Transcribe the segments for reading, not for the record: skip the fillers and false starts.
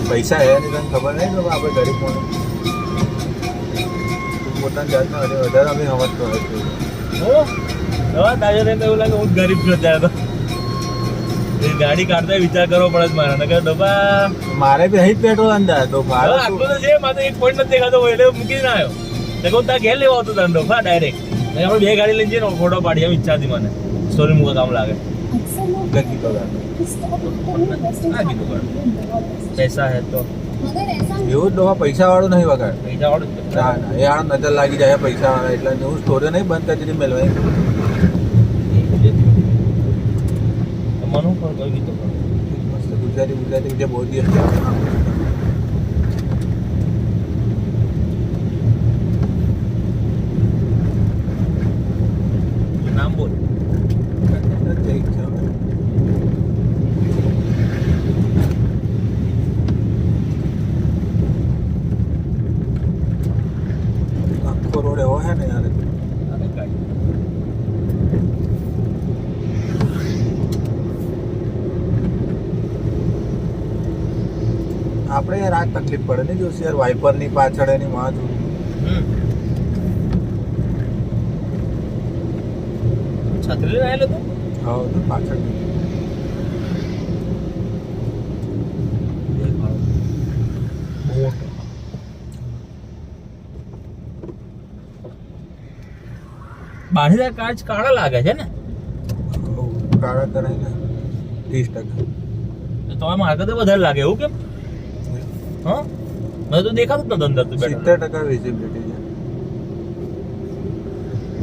પૈસા હે નહીં તને ખબર નહીં તો આપણે ગરીબ કોને પોતાની જાતનો વધારે અમે સમજતો હોય તાજો ને એવું લાગે હું ગરીબ છું ત્યારે તો ગાડી કાઢતા વિચાર કરવો પડે મારે નકર ડબ્બા મારે બી અહીં જ પેટ્રોલ અંદર તો આટલું તો છે મારે એક પોઈન્ટ નથી દેખાતો એટલે મૂકી ના આવ્યો તો ત્યાં ઘેર લેવા આવતો તને ડબ્બા ડાયરેક્ટ આપણે બે ગાડી લઈને જઈએ ને ફોટો પાડી એમ ઈચ્છા હતી મને સ્ટોરી મૂકવા કામ લાગે પૈસા હે તો એવું જ પૈસા વાળું નહીં વગાડ પૈસા વાળું ના ના એ આ નજર લાગી જાય પૈસા વાળા એટલે હું સ્ટોરી નહીં બંધ કરી મેળવાય મનું પર કોઈ ગીતો મસ્ત ગુજરાતી જે બહુ દિવસ નામ બોલ આખો રોડ એવો હે ને યાર આપણે યાર આ તકલીફ પડે ને જો યાર વાઇપરની પાછળ એની માં છત્રી લઈને આવેલો તો હા તો પાછળ બાંધેલા કાચ કાળા લાગે છે ને કાળા કરાય 30% તો તમે માર્કેટ વધારે લાગે એવું કેમ હા મને તો દેખાતું જ નતું અંદર તું બેઠો 70% વિઝિબિલિટી છે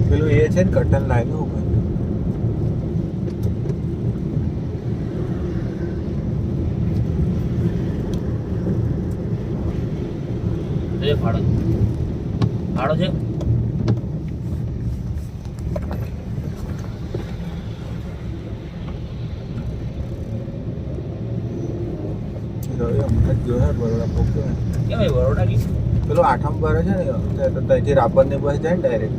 પેલું એ છે ને કર્ટન લાઈન ઉપર એ ફાડો છે જો હે બરોડા પોકે કેમ એ બરોડા કી પેલું આઠમ ભરે છે ને તો ત્યાંથી રાપરની બસ જાય ને ડાયરેક્ટ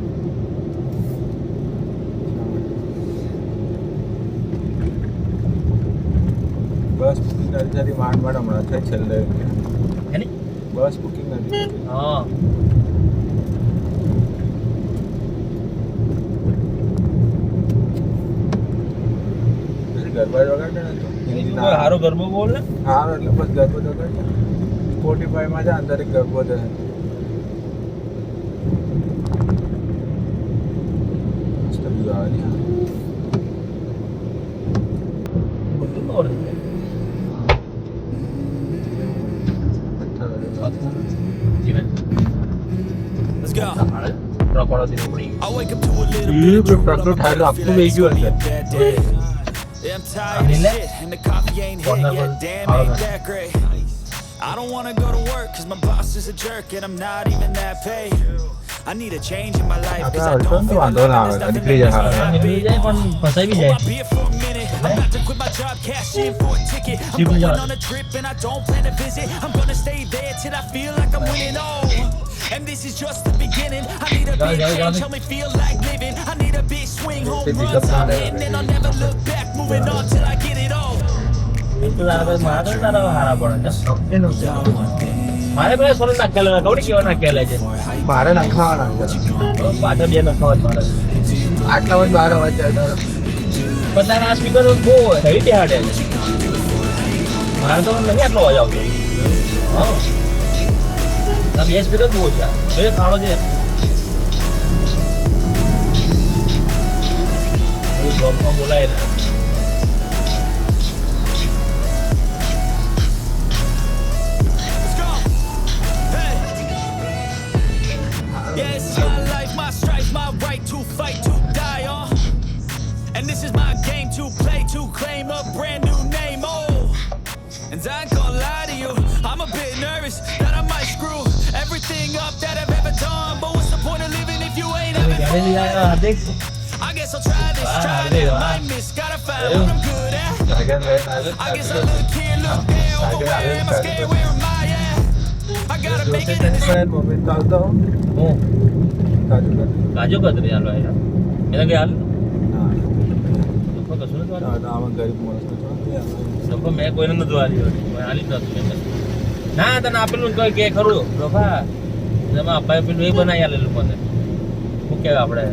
બસ બુકિંગ નથી માંડ હમણાં છે છેલ્લે એની બસ બુકિંગ નથી હા ગરબા વગાડે ને તો હારો ગરબો બોલ ને હા એટલે બસ ગરબો વગાડે સ્પોટીફાઈ માં જા અંદર એક ગરબો છે મસ્ત વ્યૂ આવે ને Let's go. I wake up to a little એ પ્રકૃતિ થાય આખું વેઈ ગયું અંદર Yeah, I'm tired of shit, and the coffee ain't hit yet. Damn, ain't that great. I don't wanna go to work, cause my boss is a jerk, and I'm not even that paid. I need a change in my life, cause I don't feel like there's nothing નીકળી જાય નીકળી જાય પણ ફસાઈ બી Oh, જાય I'll be here for a minute. I'm about to quit my job, cash in for a ticket. I'm Keep it going up. on a trip, and I don't plan to visit. I'm gonna stay there till I feel like I'm winning. Oh, and this is just the beginning. I need a big change, help me feel like living. I need a big swing, home runs I'm hitting, and I'll never look back. Moving on till I get it all. મારે તારા હારા પડે મારે પેલા સોલ નાખેલા કવડી કેવા નાખેલા છે મારે નાખવાના પાછળ બે નખાવા મારે આટલા જ 12 વાગ્યા પણ તારા આ સ્પીકર બહુ હેવી બેહાડે મારે તો નહીં આટલો અવાજ આવતો હા આ બે સ્પીકર બહુ છે બે ખાડો છે બ્લોકમાં બોલાય ને Let's go. Hey. Yeah, this is my life, my strife, my right to fight, to die, And this is my game to play, to claim a brand new name, And I ain't gonna lie to you, I'm a bit nervous that I might screw everything up that I've ever done. But what's the point of living if you ain't having fun? I guess I'll try this, might miss, gotta find what I'm good at. I guess I look here, look there, but where am I scared, where am I at? I gotta make it in this. Mummy ચાલતો હું કાજુ કાજુ કતરી હાલો એને કઈ હાલ હા કશું નથી આમાં ગરીબ માણસ મેં કોઈને નથી હાલી હાલી જ નતું ના તને આપેલું ને કોઈ કે ખરું બાપા એમાં અપાય પેલું એ બનાવી આલેલું મને શું કહેવાય આપણે